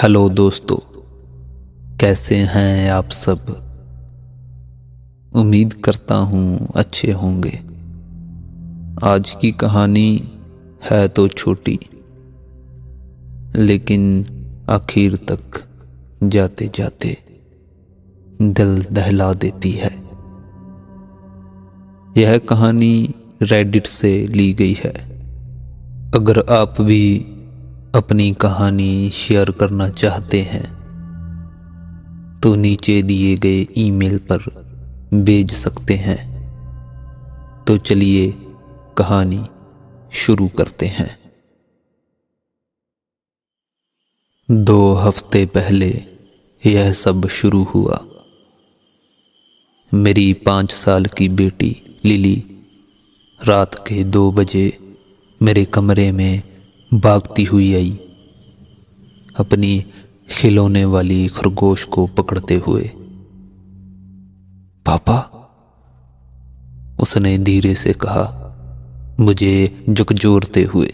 Hello दोस्तों, कैसे हैं आप सब। उम्मीद करता हूँ अच्छे होंगे। आज की कहानी है तो छोटी, लेकिन आखिर तक जाते जाते दिल दहला देती है। यह कहानी रेडिट से ली गई है। अगर आप भी अपनी कहानी शेयर करना चाहते हैं तो नीचे दिए गए ईमेल पर भेज सकते हैं। तो चलिए कहानी शुरू करते हैं। 2 हफ्ते पहले यह सब शुरू हुआ। मेरी 5 साल की बेटी लिली रात के 2 बजे मेरे कमरे में भागती हुई आई, अपनी खिलौने वाली खरगोश को पकड़ते हुए। पापा, उसने धीरे से कहा, मुझे झकझोरते हुए।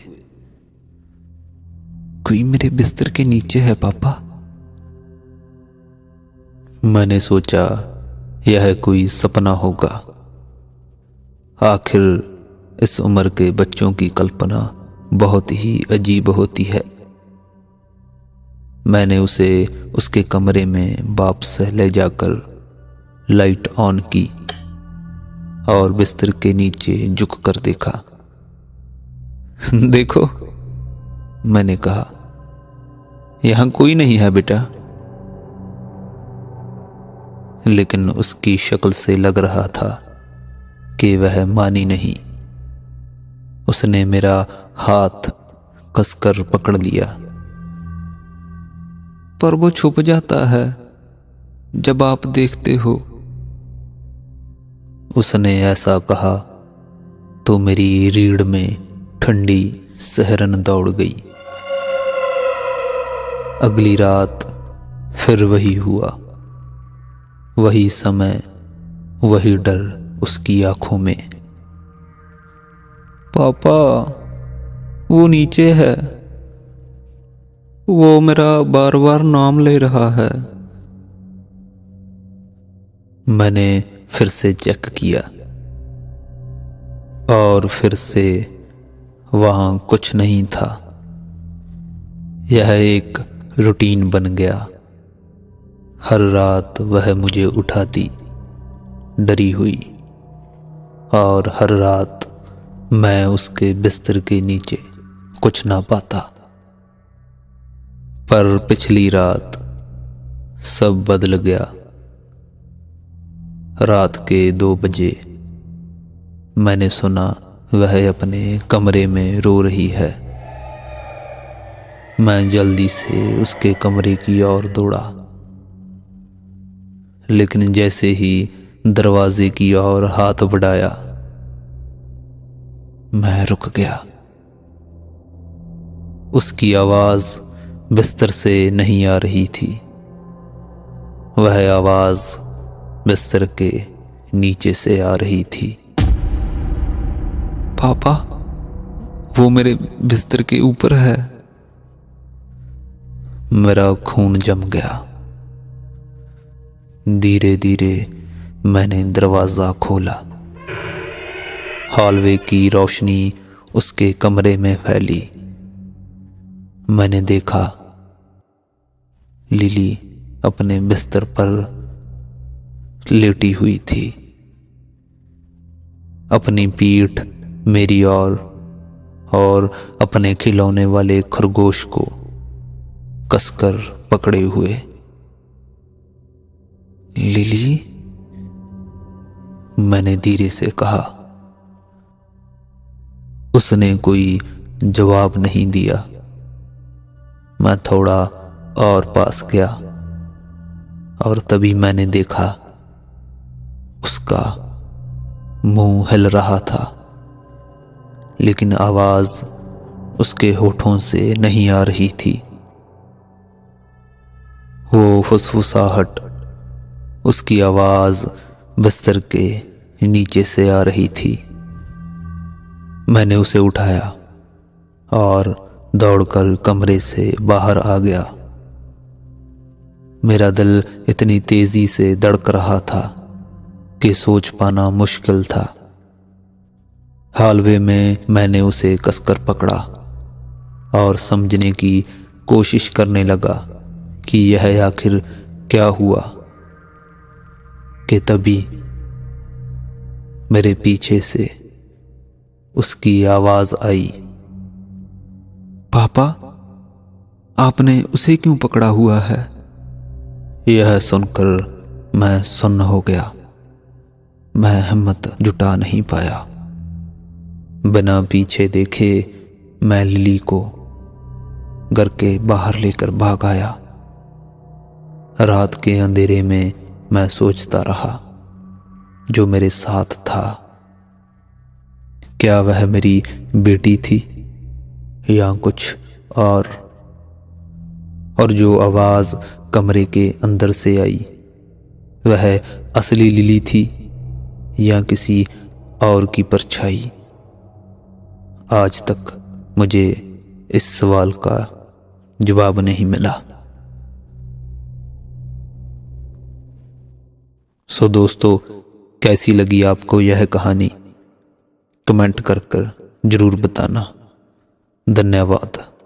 कोई मेरे बिस्तर के नीचे है पापा। मैंने सोचा यह कोई सपना होगा। आखिर इस उम्र के बच्चों की कल्पना बहुत ही अजीब होती है। मैंने उसे उसके कमरे में वापस ले जाकर लाइट ऑन की और बिस्तर के नीचे झुक कर देखा। देखो, मैंने कहा, यहां कोई नहीं है बेटा। लेकिन उसकी शक्ल से लग रहा था कि वह मानी नहीं। उसने मेरा हाथ कसकर पकड़ लिया। पर वो छुप जाता है जब आप देखते हो। उसने ऐसा कहा तो मेरी रीढ़ में ठंडी सिहरन दौड़ गई। अगली रात फिर वही हुआ। वही समय, वही डर उसकी आंखों में। पापा, वो नीचे है। वो मेरा बार बार नाम ले रहा है। मैंने फिर से चेक किया और फिर से वहां कुछ नहीं था। यह एक रूटीन बन गया। हर रात वह मुझे उठाती डरी हुई, और हर रात मैं उसके बिस्तर के नीचे कुछ ना पाता। पर पिछली रात सब बदल गया। रात के 2 बजे मैंने सुना वह अपने कमरे में रो रही है। मैं जल्दी से उसके कमरे की ओर दौड़ा, लेकिन जैसे ही दरवाजे की ओर हाथ बढ़ाया, मैं रुक गया। उसकी आवाज बिस्तर से नहीं आ रही थी। वह आवाज बिस्तर के नीचे से आ रही थी। पापा, वो मेरे बिस्तर के ऊपर है। मेरा खून जम गया। धीरे धीरे मैंने दरवाजा खोला। हॉलवे की रोशनी उसके कमरे में फैली। मैंने देखा लिली अपने बिस्तर पर लेटी हुई थी, अपनी पीठ मेरी और अपने खिलौने वाले खरगोश को कसकर पकड़े हुए। लिली, मैंने धीरे से कहा। उसने कोई जवाब नहीं दिया। मैं थोड़ा और पास गया और तभी मैंने देखा उसका मुंह हिल रहा था, लेकिन आवाज उसके होठों से नहीं आ रही थी। वो फुसफुसाहट, उसकी आवाज बिस्तर के नीचे से आ रही थी। मैंने उसे उठाया और दौड़कर कमरे से बाहर आ गया। मेरा दिल इतनी तेजी से धड़क रहा था कि सोच पाना मुश्किल था। हालवे में मैंने उसे कसकर पकड़ा और समझने की कोशिश करने लगा कि यह आखिर क्या हुआ, कि तभी मेरे पीछे से उसकी आवाज आई, पापा, आपने उसे क्यों पकड़ा हुआ है? यह सुनकर मैं सुन्न हो गया। मैं हिम्मत जुटा नहीं पाया। बिना पीछे देखे मैं लिली को घर के बाहर लेकर भाग आया। रात के अंधेरे में मैं सोचता रहा, जो मेरे साथ था, क्या वह मेरी बेटी थी या कुछ और जो आवाज कमरे के अंदर से आई, वह असली लिली थी या किसी और की परछाई? आज तक मुझे इस सवाल का जवाब नहीं मिला। सो दोस्तों, कैसी लगी आपको यह कहानी? कमेंट कर जरूर बताना। धन्यवाद।